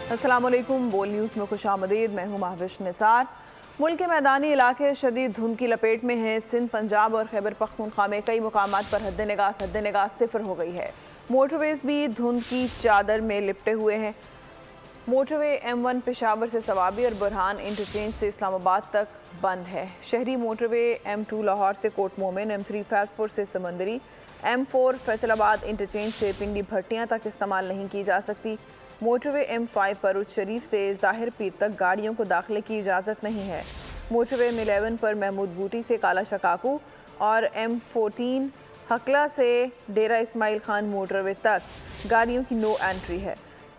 अस्सलाम वालेकुम। बोल न्यूज़ में खुशामदीद। मैं हूँ महविश निसार। मुल्क के मैदानी इलाके शदीद धुंध की लपेट में हैं। सिंध, पंजाब और खैबर पख्तूनख्वा में कई मुकामात पर हद निगाह सिफर हो गई है। मोटरवेज भी धुंध की चादर में लिपटे हुए हैं। मोटरवे M1 पेशावर से सवाबी और बुरहान इंटरचेंज से इस्लामाबाद तक बंद है। शहरी मोटरवे M2 लाहौर से कोट मोमिन, M3 फैजपुर से समंदरी, M4 फैसलाबाद इंटरचेंज से पिंडी भट्टियाँ तक इस्तेमाल नहीं की जा सकती। मोटरवे M5 परुच शरीफ से ज़ाहिर पीर तक गाड़ियों को दाखिले की इजाज़त नहीं है। मोटरवे M11 पर महमूद बूटी से काला शकाकू और M14 हकला से डेरा इस्माइल खान मोटरवे तक गाड़ियों की नो एंट्री है।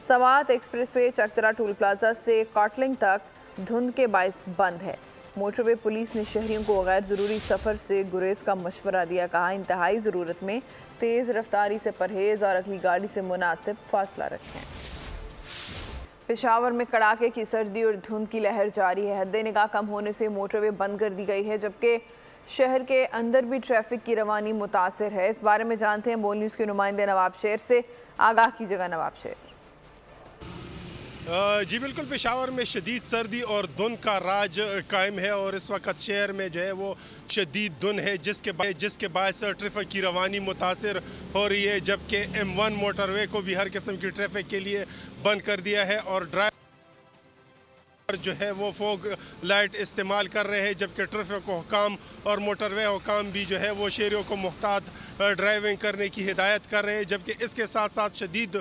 सवात एक्सप्रेसवे चकतरा टोल प्लाजा से कॉटलिंग तक धुंध के बायस बंद है। मोटरवे पुलिस ने शहरियों को गैर ज़रूरी सफ़र से गुरेज का मशवरा दिया। कहा, इंतहाई ज़रूरत में तेज़ रफ्तारी से परहेज़ और अगली गाड़ी से मुनासिब फासला रखें। पेशावर में कड़ाके की सर्दी और धुंध की लहर जारी है। हद निगाह कम होने से मोटरवे बंद कर दी गई है, जबकि शहर के अंदर भी ट्रैफिक की रवानी मुतासिर है। इस बारे में जानते हैं बोल न्यूज़ के नुमाइंदे नवाब शेर से। आगाह कीजिएगा नवाब शेर। जी बिल्कुल, पेशावर में शदीद सर्दी और धुंध का राज कायम है और इस वक्त शहर में जो है वो शदीद धुंध है, जिसके बायस ट्रैफिक की रवानी मुतासिर हो रही है। जबकि M1 मोटरवे को भी हर किस्म की ट्रैफिक के लिए बंद कर दिया है और ड्राइवर जो है वो फोग लाइट इस्तेमाल कर रहे हैं, जबकि ट्रैफिक हुकाम और मोटरवे हुकाम भी जो है वो शहरियों को मुहतात ड्राइविंग करने की हिदायत कर रहे हैं। जबकि इसके साथ साथ शदीद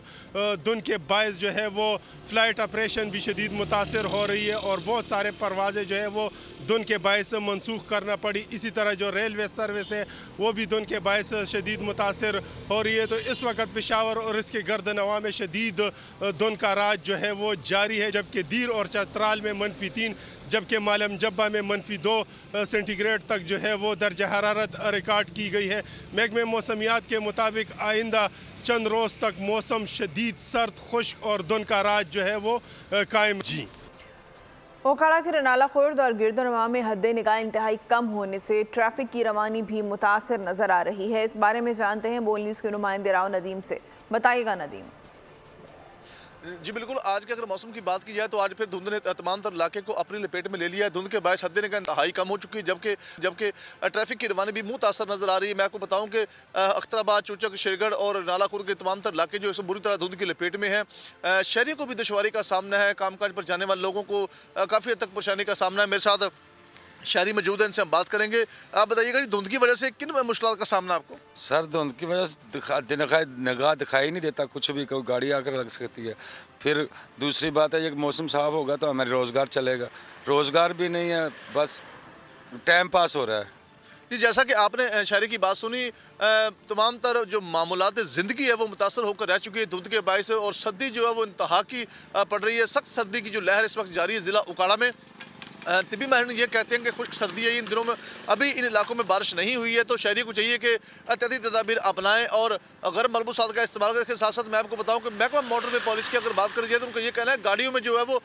धुंध के बायस जो है वो फ़्लाइट ऑपरेशन भी शदीद मुतासर हो रही है और बहुत सारे परवाज़ें जो है वो धुंध के बायस मनसूख करना पड़ी। इसी तरह जो रेलवे सर्विस है वो भी धुंध के बायस शदीद मुतासर हो रही है। तो इस वक्त पेशावर और इसके गर्दनवा में शदीद धुंध का राज जो है वो जारी है, जबकि दीर और चतराल में -3, जबकि मालम जब्बा में -2 सेंटीग्रेड तक जो है वो दर्ज हरारत रिकॉर्ड की गई है। महकमे मौसमियात के मुताबिक आइंदा चंद रोज़ तक मौसम शदीद सर्द, खुश्क और धुंध का राज जो है वो कायम। जी ओकाड़ा के रनाला खुर्द और गिरदनवा में हद निगाह इंतहाई कम होने से ट्रैफिक की रवानी भी मुतासर नज़र आ रही है। इस बारे में जानते हैं बोल न्यूज़ के नुमाइंदे राव नदीम से। बताइएगा नदीम। जी बिल्कुल, आज के अगर मौसम की बात की जाए तो आज फिर धुंध ने तमाम तर इलाके को अपनी लपेट में ले लिया है। धुंध के बायस हद निगाह इंतहाई कम हो चुकी है, जबकि ट्रैफिक की रवानी भी मुतासर नजर आ रही है। मैं आपको बताऊं कि अख्तराबाद, चूचक, शेरगढ़ और नालाकुर के तमाम तर इलाके जो है बुरी तरह धुंध की लपेट में है। शहरियों को भी दुश्वारी का सामना है, कामकाज पर जाने वाले लोगों को काफ़ी हद तक परेशानी का सामना है। मेरे साथ शहरी मौजूद है, इनसे हम बात करेंगे। आप बताइएगा, धुंध की वजह से किन मुश्किल का सामना आपको? सर, धुंध की वजह से निगाह दिखाई नहीं देता, कुछ भी कोई गाड़ी आकर लग सकती है। फिर दूसरी बात है, ये मौसम साफ होगा तो हमारे रोज़गार चलेगा। रोज़गार भी नहीं है, बस टाइम पास हो रहा है। जी, जैसा कि आपने शहरी की बात सुनी, तमाम तर जो मामूलात ज़िंदगी है वो मुतासर होकर रह चुकी है धुंध के बायस, और सर्दी जो है वो इंतहा की पड़ रही है। सख्त सर्दी की जो लहर इस वक्त जारी है ज़िला उकाड़ा में। तिब्बी माहिर ये कहते हैं कि खुश्क सर्दी है इन दिनों में, अभी इन इलाकों में बारिश नहीं हुई है, तो शहरी को चाहिए कि एहतियाती तदाबीर अपनाएं और गर्म मलबूसात का इस्तेमाल करें। इसके साथ साथ मैं आपको बताऊं कि महकमा मोटरवे पॉलिसी की अगर बात करी जाए तो उनका ये कहना है गाड़ियों में जो है वो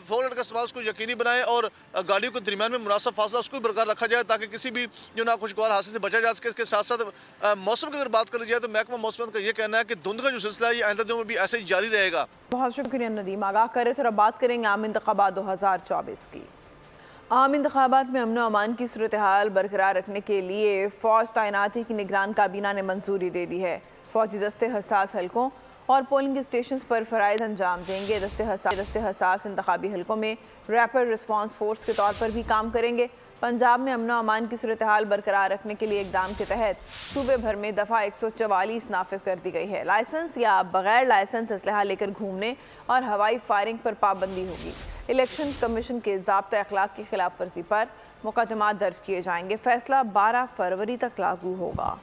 फोर लाइट का इस्तेमाल उसको यकीनी बनाएं और गाड़ियों के दरमियान में मुनासिब फासला उसको बरकरार रखा जाए ताकि किसी भी जो नाखुशगवार हादसे से बचा जा सके। इसके साथ साथ मौसम की अगर बात करी जाए तो महकमा मौसम का ये कहना है कि धुंध का जो सिलसिला है ये आइंदा दिनों में भी ऐसे ही जारी रहेगा। बहुत शुक्रिया नदीम। आगाह करे तो बात करेंगे आम इंतखाबात 2024 की। आम इंतखाबात में अमन अमान की सूरत हाल बरकरार रखने के लिए फ़ौज तैनाती की निगरान काबीना ने मंजूरी दे दी है। फ़ौजी दस्ते हसास हलकों और पोलिंग स्टेशन पर फ़राइज़ अंजाम देंगे। दस्ते हसास इंतखाबी हलकों में रैपिड रिस्पांस फोर्स के तौर पर भी काम करेंगे। पंजाब में अमन अमान की सूरत हाल बरकरार रखने के लिए इकदाम के तहत सूबे भर में दफ़ा 144 नाफिज कर दी गई है। लाइसेंस या बगैर लाइसेंस असलहा लेकर घूमने और हवाई फायरिंग पर पाबंदी होगी। इलेक्शन कमीशन के ज़ाब्ता अखलाक की खिलाफ वर्जी पर मुकदमात दर्ज किए जाएंगे। फैसला 12 फरवरी तक लागू होगा।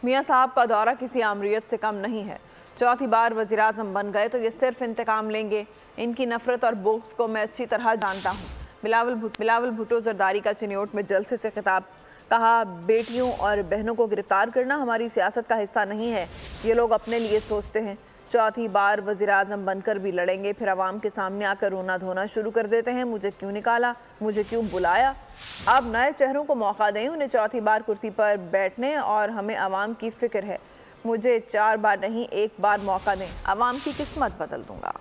मियाँ साहब का दौरा किसी आमरीत से कम नहीं है। चौथी बार वज़ीर-ए-आज़म बन गए तो ये सिर्फ इंतकाम लेंगे। इनकी नफरत और बोक्स को मैं अच्छी तरह जानता हूँ। बिलावल भुट्टो जरदारी का चिन्योट में जलसे से खिताब। कहा, बेटियों और बहनों को गिरफ्तार करना हमारी सियासत का हिस्सा नहीं है, ये लोग अपने लिए सोचते हैं। चौथी बार वज़ीर-ए-आज़म बनकर भी लड़ेंगे, फिर अवाम के सामने आकर रोना धोना शुरू कर देते हैं, मुझे क्यों निकाला, मुझे क्यों बुलाया। अब नए चेहरों को मौका दें, उन्हें चौथी बार कुर्सी पर बैठने, और हमें अवाम की फ़िक्र है। मुझे 4 बार नहीं 1 बार मौका दें, अवाम की किस्मत बदल दूंगा।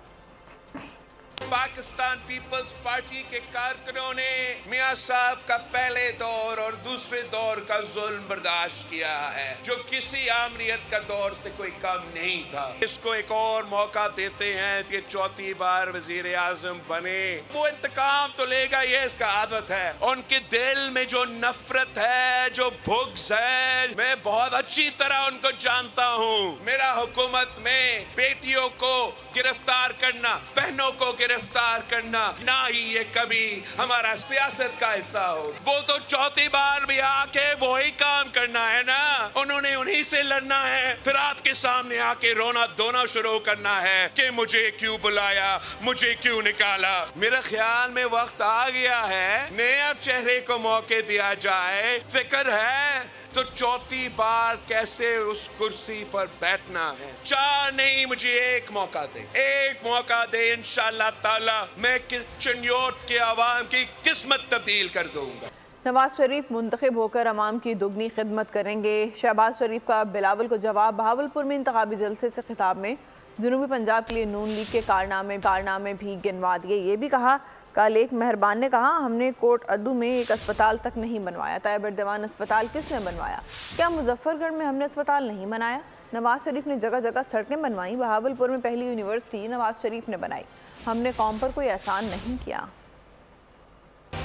पाकिस्तान पीपल्स पार्टी के कारकुनों ने मियां साहब का पहले दौर और दूसरे दौर का जुल्म बर्दाश्त किया है, जो किसी आमरीत का दौर से कोई कम नहीं था। इसको एक और मौका देते हैं कि चौथी बार वजीर आजम बने। वो इंतकाम तो लेगा, ये इसका आदत है। उनके दिल में जो नफरत है, जो बुग़्ज़ है, मैं बहुत अच्छी तरह उनको जानता हूँ। मेरा हुकूमत में बेटियों को गिरफ्तार करना, बहनों को गिरफ्तार करना, ना ही ये कभी हमारा सियासत का हिस्सा हो। वो तो चौथी बार भी आके वही काम करना है ना, उन्होंने उन्हीं से लड़ना है, फिर आपके सामने आके रोना धोना शुरू करना है कि मुझे क्यों बुलाया, मुझे क्यों निकाला। मेरे ख्याल में वक्त आ गया है नए चेहरे को मौके दिया जाए। फिक्र है तो चौथी बार कैसे उस कुर्सी पर बैठना है। 4 नहीं, मुझे 1 मौका दे, 1 मौका दे। इंशाअल्लाह ताला मैं चन्योट के अवाम की किस्मत तब्दील कर दूंगा। नवाज शरीफ मुंतखब होकर अवाम की दुगनी खिदमत करेंगे। शहबाज शरीफ का बिलावल को जवाब। बहावलपुर में इंतखाबी जलसे से खिताब में जनूबी पंजाब के लिए नून लीग के कारनामे भी गिनवा दिए। ये भी कहा, कल एक मेहरबान ने कहा, हमने कोट अद्दू में एक अस्पताल तक नहीं बनवाया। तायब एर्दवान अस्पताल किसने बनवाया? क्या मुजफ्फरगढ़ में हमने अस्पताल नहीं बनाया? नवाज शरीफ ने जगह जगह सड़कें बनवाई। बहावलपुर में पहली यूनिवर्सिटी नवाज शरीफ ने बनाई। हमने कौम पर कोई एहसान नहीं किया।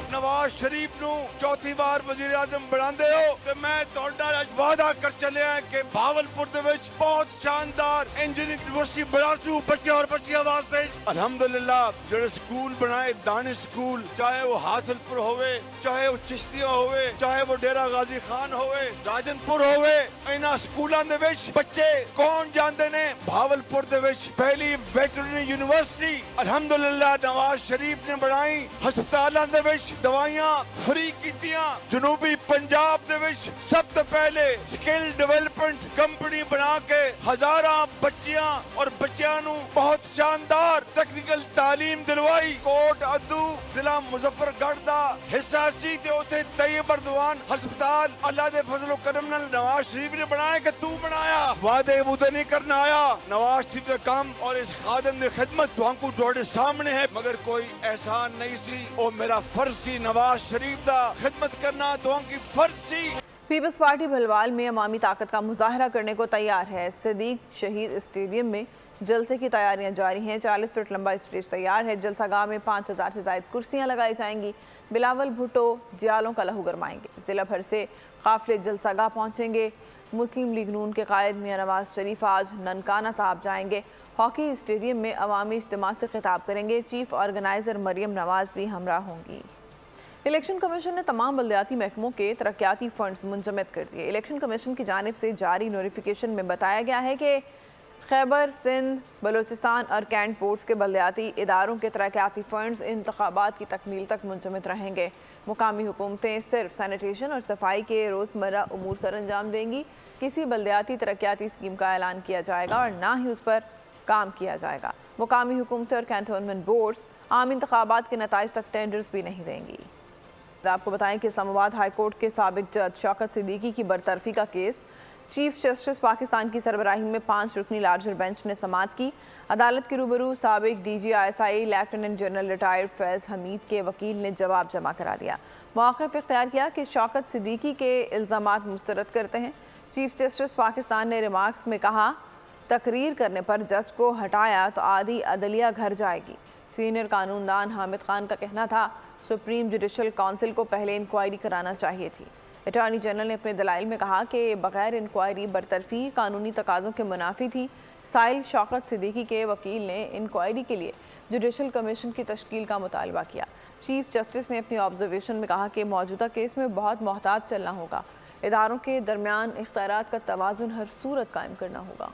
नवाज शरीफ नू चौथी बार वजीर आजम बनाते हो तो मैं तोड़ा वादा कर चलिया कि बहावलपुर दे विच बहुत शानदार इंजीनियरिंग यूनिवर्सिटी बनासू बच्चे और बच्चियां वास्ते। अल्हम्दुलिल्लाह जेडे स्कूल बनाए, दानिश स्कूल, चाहे वो हासिलपुर होवे, चाहे वो चिश्तिया होवे, चाहे वो डेरा गाजी खान होवे, राजनपुर होवे, इन्हां स्कूलों दे विच बच्चे कौन जानते ने? बहावलपुर दे विच पहली वेटरनरी यूनिवर्सिटी अल्हम्दुलिल्लाह नवाज शरीफ ने बनाई। हस्पतालों दे विच दवाइयां फ्री कीतियां। जनूबी पंजाब दे विच सब तो पहले स्किल डेवलपमेंट कंपनी बना के हजारां बच्चियां और बच्चियां नू बहुत शानदार टेक्निकल तालीम दिलवाई। कोट अद्दू जिला मुजफ्फरगढ़ दा हिस्सा सी ते उथे तैयब एर्दवान हस्पताल अल्लाह दे फजल करम नाल नवाज शरीफ ने बनाया कि तू बनाया। वादे वूदे नहीं करना आया। नवाज शरीफ का काम और इस खादम दी खिदमत तुहानू तुहाडे सामने है, मगर कोई एहसान नहीं सी। ओ मेरा फर्ज सी नवाज शरीफ दा खिदमत करना, दुआ की फर्ज सी। पीपल्स पार्टी भलवाल में अवामी ताकत का मुजाहरा करने को तैयार है। सदीक शहीद स्टेडियम में जलसे की तैयारियां जारी हैं। 40 फीट लंबा स्टेज तैयार है। जलसागाह में 5000 से ज़ायद कुर्सियां लगाई जाएंगी। बिलावल भुट्टो जियालों का लहू गरमाएंगे। जिला भर से काफिले जलसागाह पहुंचेंगे। मुस्लिम लीग नून के कायद मियां नवाज शरीफ आज ननकाना साहब जाएंगे। हॉकी स्टेडियम में अवामी इज्तिमा से खिताब करेंगे। चीफ ऑर्गेनाइजर मरियम नवाज भी हमरा होंगी। इलेक्शन कमीशन ने तमाम बल्दियाती महकमों के तरक्याती फंड्स मुंजमद कर दिए। इलेक्शन कमीशन की जानिब से जारी नोटिफिकेशन में बताया गया है कि खैबर, सिंध, बलूचिस्तान और कैंट बोर्ड्स के बल्दियाती इदारों के तरक्याती फंड्स इंतखाबात की तकमील तक मुंजमद रहेंगे। मुकामी हुकूमतें सिर्फ सैनिटेशन और सफाई के रोज़मर्रा उमूर सर अंजाम देंगी। किसी बल्दियाती तरक्याती स्कीम का ऐलान किया जाएगा और ना ही उस पर काम किया जाएगा। मुकामी हुकूमतें और कैंटोनमेंट बोर्ड्स आम इंतखाबात के नताइज तक टेंडर्स भी नहीं देंगी। आपको बताएं कि इस्लामाबाद हाई कोर्ट के साबिक जज शौकत सिद्दीकी की बरतरफी का केस चीफ जस्टिस पाकिस्तान की सरबराही में 5 रुकनी लार्जर बेंच ने समाअत की। अदालत के रूबरू साबिक DGISI लेफ्टिनेंट जनरल रिटायर्ड फैज़ हमीद के वकील ने जवाब जमा करा दिया। मौक़िफ़ इख्तियार किया कि शौकत सिद्दीकी के इल्ज़ामात मुस्तरद करते हैं। चीफ जस्टिस पाकिस्तान ने रिमार्क्स में कहा, तकरीर करने पर जज को हटाया तो आधी अदलिया घर जाएगी। सीनियर कानूनदान हामिद खान का कहना था, सुप्रीम जुडिशल काउंसिल को पहले इंक्वायरी कराना चाहिए थी। अटॉर्नी जनरल ने अपने दलाइल में कहा कि बगैर इंक्वायरी बरतरफी कानूनी तकाज़ों के मुनाफी थी। साइल शौकत सिद्दीकी के वकील ने इंक्वायरी के लिए जुडिशल कमीशन की तश्कील का मुतालबा किया। चीफ जस्टिस ने अपनी ऑब्जर्वेशन में कहा कि मौजूदा केस में बहुत मोहतात चलना होगा। इदारों के दरमियान इख्तियारात का तवाज़ुन हर सूरत कायम करना होगा।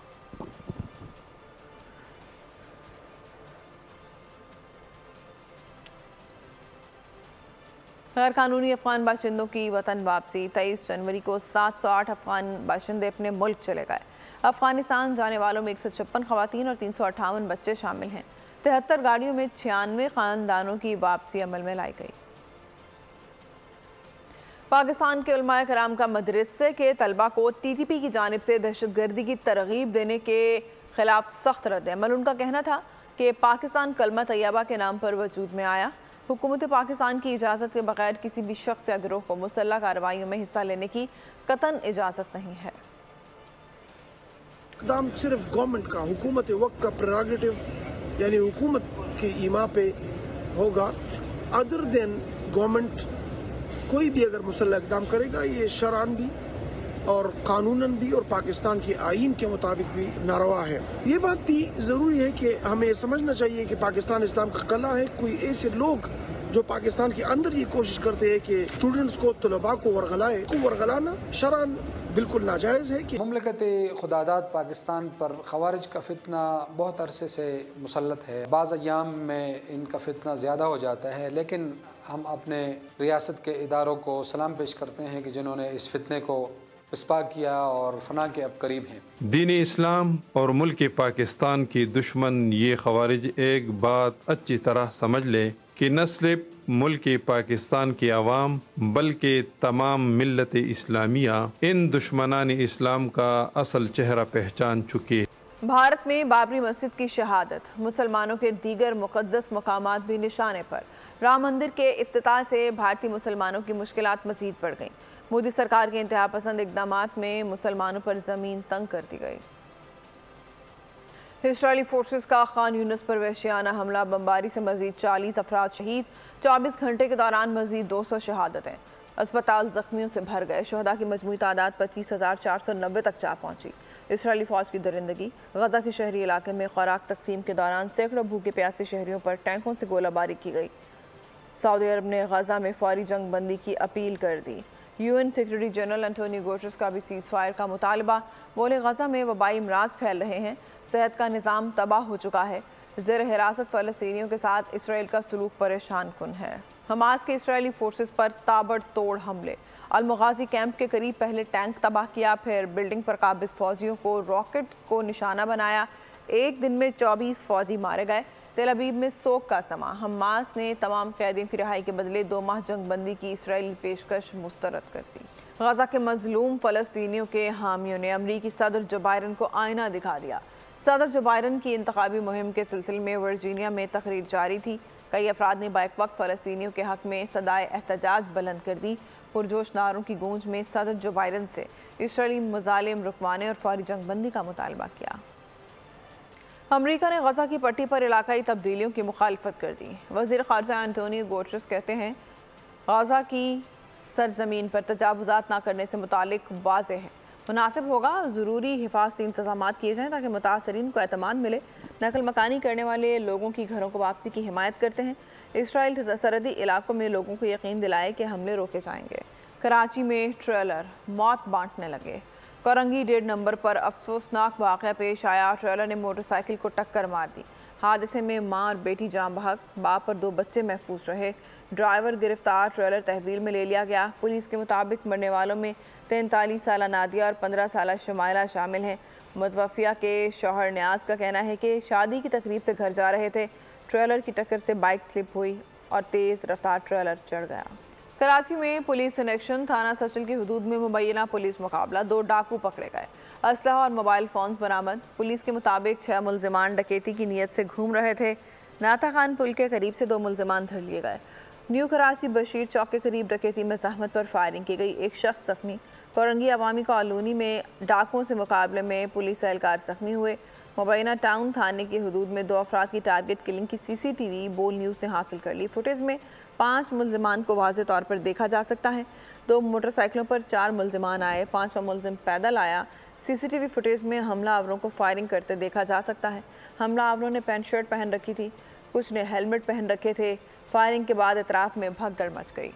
गैर कानूनी अफगान बाशिंदों की वतन वापसी। 23 जनवरी को 708 अफगान बाशिंदे अपने मुल्क चले गए। अफगानिस्तान जाने वालों में 156 खवातीन और 358 बच्चे शामिल हैं। 73 गाड़ियों में 96 खानदानों की वापसी अमल में लाई गई। पाकिस्तान के उलमाए कराम का मदरसे के तलबा को TTP की जानिब से दहशतगर्दी की तरगीब देने के खिलाफ सख्त रद्द-ए-अमल। उनका कहना था कि पाकिस्तान कलमा तैयबा के नाम पर वजूद में आया। हुकूमत पाकिस्तान की इजाज़त के बगैर किसी भी शख्स या गिरोह को मुसल्लह कार्रवाइयों में हिस्सा लेने की कतन इजाज़त नहीं है। इक़दाम सिर्फ गवर्नमेंट का, हुकूमत वक्त का प्रेरोगेटिव यानी हुकूमत के ईमा पे होगा। अदर देन गवर्नमेंट कोई भी अगर मुसल्लह इक़दाम करेगा ये शरअन भी और कानूनन भी और पाकिस्तान के आईन के मुताबिक भी नारवा है। ये बात भी ज़रूरी है कि हमें समझना चाहिए कि पाकिस्तान इस्लाम का कला है। कोई ऐसे लोग जो पाकिस्तान के अंदर ये कोशिश करते हैं कि स्टूडेंट्स को, तलबा को वर्गलाना शरअन बिल्कुल नाजायज़ है। कि मुमलकत खुदादाद पाकिस्तान पर खवारिज का फितना बहुत अरसे से मुसल्लत है। बाज़ अय्याम में इनका फितना ज़्यादा हो जाता है, लेकिन हम अपने रियासत के इदारों को सलाम पेश करते हैं कि जिन्होंने इस फितने को पिस्पा किया और फना के अब करीब हैं। दीन इस्लाम और मुल्क पाकिस्तान की दुश्मन ये खवारिज एक बात अच्छी तरह समझ ले कि न सिर्फ मुल्क पाकिस्तान की आवाम बल्कि तमाम मिल्लत इस्लामिया इन दुश्मनान इस्लाम का असल चेहरा पहचान चुकी है। भारत में बाबरी मस्जिद की शहादत, मुसलमानों के दीगर मुक़द्दस मकामात भी निशाने पर। राम मंदिर के इफ्तिताह से भारतीय मुसलमानों की मुश्किलात मज़ीद बढ़ गईं। मोदी सरकार के इंतहा पसंद इक़दामात में मुसलमानों पर ज़मीन तंग कर दी गई। इसराइली फोर्सेस का खान यूनिस पर वहशियाना हमला, बमबारी से मजीद 40 अफराद शहीद। 24 घंटे के दौरान मजीद 200 शहादतें। अस्पताल जख्मियों से भर गए। शहदा की मजमूई तादाद 25,490 तक जा पहुंची। इसराइली फौज की दरिंदगी। गजा के शहरी इलाके में खुराक तकसीम के दौरान सैकड़ों भूखे प्यासे शहरियों पर टैंकों से गोलाबारी की गई। सऊदी अरब ने गजा में फौरी जंग बंदी की अपील कर दी। UN secretary general Antonio Guterres का भी सीज़ फायर का मुतालबा। बोले गजा में वबाई अमराज फैल रहे हैं, सेहत का निज़ाम तबाह हो चुका है। ज़ेर हिरासत फ़लस्तीनियों के साथ इसराइल का सलूक परेशान कुन है। हमास के इसराइली फोर्सेस पर ताबड़तोड़ हमले। अल-मुगाज़ी कैंप के करीब पहले टैंक तबाह किया, फिर बिल्डिंग पर काबिज़ फौजियों को रॉकेट को निशाना बनाया। एक दिन में 24 फौजी मारे गए। तेल अवीव में सोग का समा। हमास ने तमाम कैदियों की रिहाई के बदले 2 माह जंग बंदी की इसराइली पेशकश मुस्तरद कर दी। गजा के मजलूम फ़लस्तीनियों के हामियों ने अमरीकी सदर जो बाइडन को आईना दिखा दिया। सदर जो बाइडन की इंतखाबी मुहिम के सिलसिले में वर्जीनिया में तकरीर जारी थी। कई अफराद ने बैक वक्त फ़लस्तीनियों के हक़ में सदाए एहतजाज बुलंद कर दी। पुरजोश नारों की गूंज में सदर जो बाइडन से इसराइली मज़ालिम रुकवाने और फौरी जंग बंदी का मुतालबा किया। अमरीका ने गजा की पट्टी पर इलाकाई तब्दीलियों की मुखालफत कर दी। वज़ीर ख़ारजा एंटोनियो गुटेरेस कहते हैं गजा की सरजमीन पर तजावुज़ात न करने से मुतालिक वाज़ेह है। मुनासिब होगा ज़रूरी हिफाजती इंतजाम किए जाएँ ताकि मुतासरीन को एतमाद मिले। नकल मकानी करने वाले लोगों की घरों को वापसी की हिमायत करते हैं। इसराइल सरहदी इलाकों में लोगों को यकीन दिलाए कि हमले रोके जाएंगे। कराची में ट्रेलर मौत बांटने लगे। कोरंगी 1.5 नंबर पर अफसोसनाक वाक़या पेश आया। ट्रेलर ने मोटरसाइकिल को टक्कर मार दी। हादसे में मां और बेटी जान बहक, बाप और 2 बच्चे महफूज रहे। ड्राइवर गिरफ्तार, ट्रेलर तहवील में ले लिया गया। पुलिस के मुताबिक मरने वालों में 43 साला नादिया और 15 साला शमाइला शामिल हैं। मुतवफ़िया के शौहर न्याज का कहना है कि शादी की तकरीब से घर जा रहे थे। ट्रेलर की टक्कर से बाइक स्लिप हुई और तेज़ रफ्तार ट्रेलर चढ़ गया। कराची में पुलिस सिलेक्शन थाना सचल की हदूद में मुबैना पुलिस मुकाबला। 2 डाकू पकड़े गए। असलहा और मोबाइल फ़ोन बरामद। पुलिस के मुताबिक 6 मुल्ज़िमान डकैती की नीयत से घूम रहे थे। नाता खान पुल के करीब से 2 मुल्ज़िमान धर लिए गए। न्यू कराची बशीर चौक के करीब डकैती में जहमत पर फायरिंग की गई। 1 शख्स जख्मी। कोरंगी अवामी कॉलोनी में डाकुओं से मुकाबले में पुलिस एहलकार जख्मी हुए। मुबैना टाउन थाने की हदूद में 2 अफराद की टारगेट किलिंग की CCTV बोल न्यूज़ ने हासिल कर ली। फुटेज में 5 मुल्ज़िमान को वाज़े तौर पर देखा जा सकता है। 2 मोटरसाइकिलों पर 4 मुल्ज़िमान आए, 5वां मुल्ज़िम पैदल आया। CCTV फुटेज में हमलावरों को फायरिंग करते देखा जा सकता है। हमलावरों ने पैंट शर्ट पहन रखी थी, कुछ ने हेलमेट पहन रखे थे। फायरिंग के बाद इतराफ़ में भगदड़ मच गई।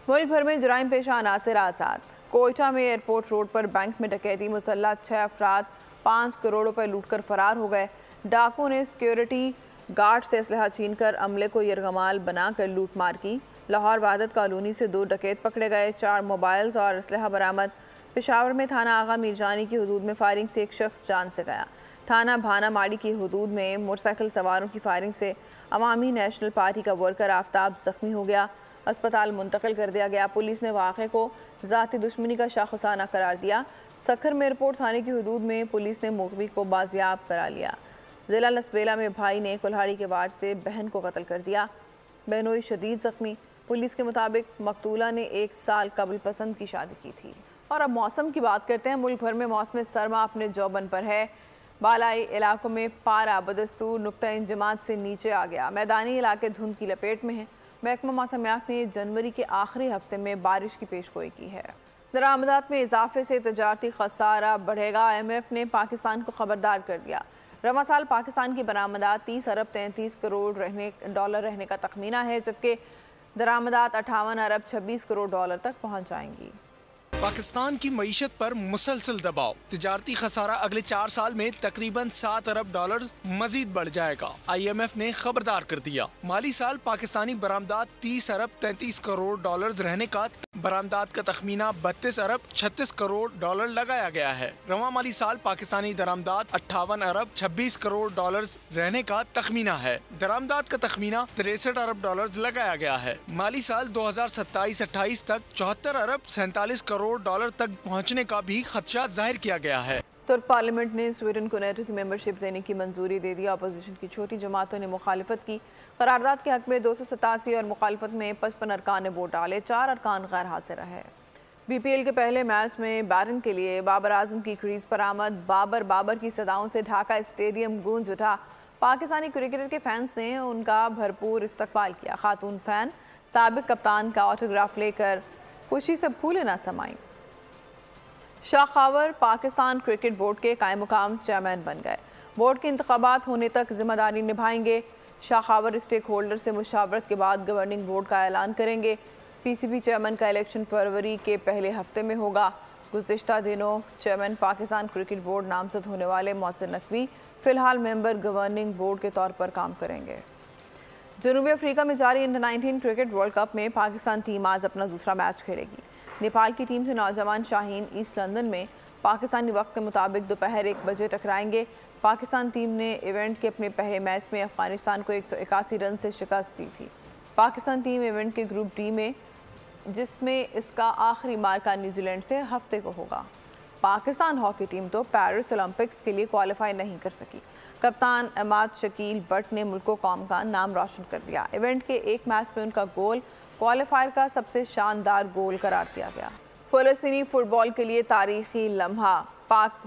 मुल्क भर में जुराइम पेशा अनासिर आज़ाद। कोयटा में एयरपोर्ट रोड पर बैंक में डकैती। मुसल्लह 6 अफराद 5 करोड़ रुपए लूटकर फरार हो गए। डाकुओं ने सिक्योरिटी गार्ड से असलहा छीनकर अमले को यरगमाल बनाकर लूटमार की। लाहौर वहादत कॉलोनी से 2 डकैत पकड़े गए। 4 मोबाइल्स और असलहा बरामद। पेशावर में थाना आगा मीरजानी की हदूद में फायरिंग से एक शख्स जान से गया। थाना भाना माड़ी की हदूद में मोटरसाइकिल सवारों की फायरिंग से अवामी नेशनल पार्टी का वर्कर आफ्ताब जख्मी हो गया, अस्पताल मुंतकिल कर दिया गया। पुलिस ने वाक़े को ज़ाती दुश्मनी का शाखसाना करार दिया। सखर में एयरपोर्ट थाने की हदूद में पुलिस ने मुखबिर को बाजियाब करा लिया। ज़िला लसबेला में भाई ने कुल्हाड़ी के वार से बहन को कत्ल कर दिया, बहनोई शदीद जख्मी। पुलिस के मुताबिक मकतूला ने 1 साल कबल पसंद की शादी की थी। और अब मौसम की बात करते हैं। मुल्क भर में मौसम सरमा अपने जौबन पर है। बालाई इलाकों में पारा बदस्तूर नुक्ता इंजमात से नीचे आ गया। मैदानी इलाके धुंध की लपेट में हैं। महकमा मौसमियात ने जनवरी के आखिरी हफ्ते में बारिश की पेशगोई की है। दरामदात में इजाफे से तजारती खसारा बढ़ेगा। IMF ने पाकिस्तान को खबरदार कर दिया। रवा साल पाकिस्तान की बरामदात 30 अरब 33 करोड़ डॉलर रहने का तखमीना है, जबकि दरामदात 58 अरब 26 करोड़ डॉलर तक पहुँच जाएंगी। पाकिस्तान की मईशत पर मुसलसल दबाव। तिजारती खसारा अगले 4 साल में तकरीबन 7 अरब डॉलर मजीद बढ़ जाएगा। IMF ने खबरदार कर दिया। माली साल पाकिस्तानी बरामदात 30 अरब 33 करोड़ डॉलर रहने का बरामदात का तखमीना 32 अरब 36 करोड़ डॉलर लगाया गया है। रवा माली साल पाकिस्तानी दरामदात 58 अरब 26 करोड़ डॉलर रहने का तखमीना है। दरामदात का तखमीना 63 अरब डॉलर लगाया गया है। माली साल 2027-28 तक 74 अरब 47 करोड़ डॉलर तक पहुंचने का भी खदशा जाहिर किया गया है। तुर्क पार्लियामेंट ने स्वीडन को नेटो की मेंबरशिप देने की मंजूरी दे दी। अपोजिशन की छोटी जमातों ने मुखालिफत की। करारदाद के हक में 287 और मुखालिफत में 55 अरकान ने वोट डाले। 4 अरकान गैर हाजिर रहे। BPL के पहले मैच में बैटिंग के लिए बाबर आजम की क्रीज पर आमद। बाबर की सदाओं से ढाका स्टेडियम गूंज उठा। पाकिस्तानी क्रिकेटर के फैंस ने उनका भरपूर इस्तकबाल किया। खातून फैन साबिक कप्तान का ऑटोग्राफ लेकर खुशी से फूले ना समाई। शाखावर पाकिस्तान क्रिकेट बोर्ड के कायम मुकाम चेयरमैन बन गए। बोर्ड के इंतखाबात होने तक जिम्मेदारी निभाएंगे। शाखावर स्टेक होल्डर से मुशावरत के बाद गवर्निंग बोर्ड का ऐलान करेंगे। PCB चेयरमैन का इलेक्शन फरवरी के पहले हफ्ते में होगा। गुज़िश्ता दिनों चेयरमैन पाकिस्तान क्रिकेट बोर्ड नामजद होने वाले मोहसिन नकवी फिलहाल मेंबर गवर्निंग बोर्ड के तौर पर काम करेंगे। जनूबी अफ्रीका में जारी अंडर-19 क्रिकेट वर्ल्ड कप में पाकिस्तान टीम आज अपना दूसरा मैच खेलेगी। नेपाल की टीम से नौजवान शाहीन ईस्ट लंदन में पाकिस्तानी वक्त के मुताबिक दोपहर 1 बजे टकराएंगे। पाकिस्तान टीम ने इवेंट के अपने पहले मैच में अफगानिस्तान को 181 रन से शिकस्त दी थी। पाकिस्तान टीम इवेंट के ग्रुप डी में, जिसमें इसका आखिरी मार्का न्यूजीलैंड से हफ्ते को होगा। पाकिस्तान हॉकी टीम तो पेरिस ओलंपिक्स के लिए क्वालिफाई नहीं कर सकी। कप्तान अहमद शकील बट ने मुल्क कौम का नाम रोशन कर दिया। इवेंट के एक मैच में उनका गोल क्वालिफायर का सबसे शानदार गोल करार दिया गया। फ़लस्तीनी फुटबॉल के लिए तारीखी लम्हा। पाक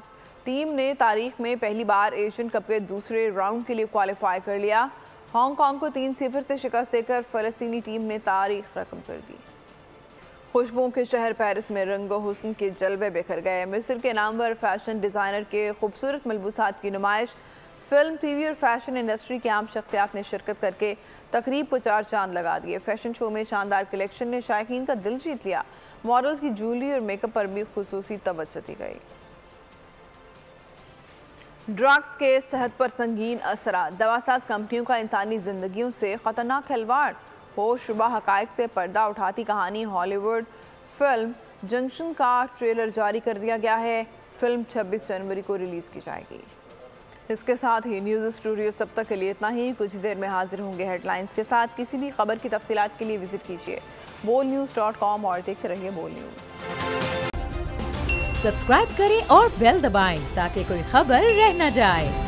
टीम ने तारीख में पहली बार एशियन कप के दूसरे राउंड के लिए क्वालिफाई कर लिया। हांगकांग को 3-0 से शिकस्त देकर फ़लस्तीनी टीम ने तारीख रकम कर दी। खुशबुओं के शहर पेरिस में रंगो हुस्न के जलवे बिखर गए। मिस्र के नामवर फैशन डिज़ाइनर के खूबसूरत मलबूसात की नुमाइश। फिल्म, TV और फैशन इंडस्ट्री के आम शख्सियात ने शिरकत करके तकरीब को 4 चांद लगा दिए। फैशन शो में शानदार कलेक्शन ने शायकीन का दिल जीत लिया। मॉडल्स की ज्वेलरी और मेकअप पर भी खुसूसी तवज्जो दी गई। ड्रग्स के सेहत पर संगीन असरा। दवासाज कंपनियों का इंसानी जिंदगियों से खतरनाक खिलवाड़। होशरुबा हकायक से पर्दा उठाती कहानी। हॉलीवुड फिल्म जंक्शन का ट्रेलर जारी कर दिया गया है। फिल्म 26 जनवरी को रिलीज की जाएगी। इसके साथ ही न्यूज़ स्टूडियो सब तक के लिए इतना ही। कुछ देर में हाजिर होंगे हेडलाइंस के साथ। किसी भी खबर की तफसीलात के लिए विजिट कीजिए bolnews.com और देखते रहिए बोल न्यूज़। सब्सक्राइब करें और बेल दबाएं ताकि कोई खबर रह न जाए।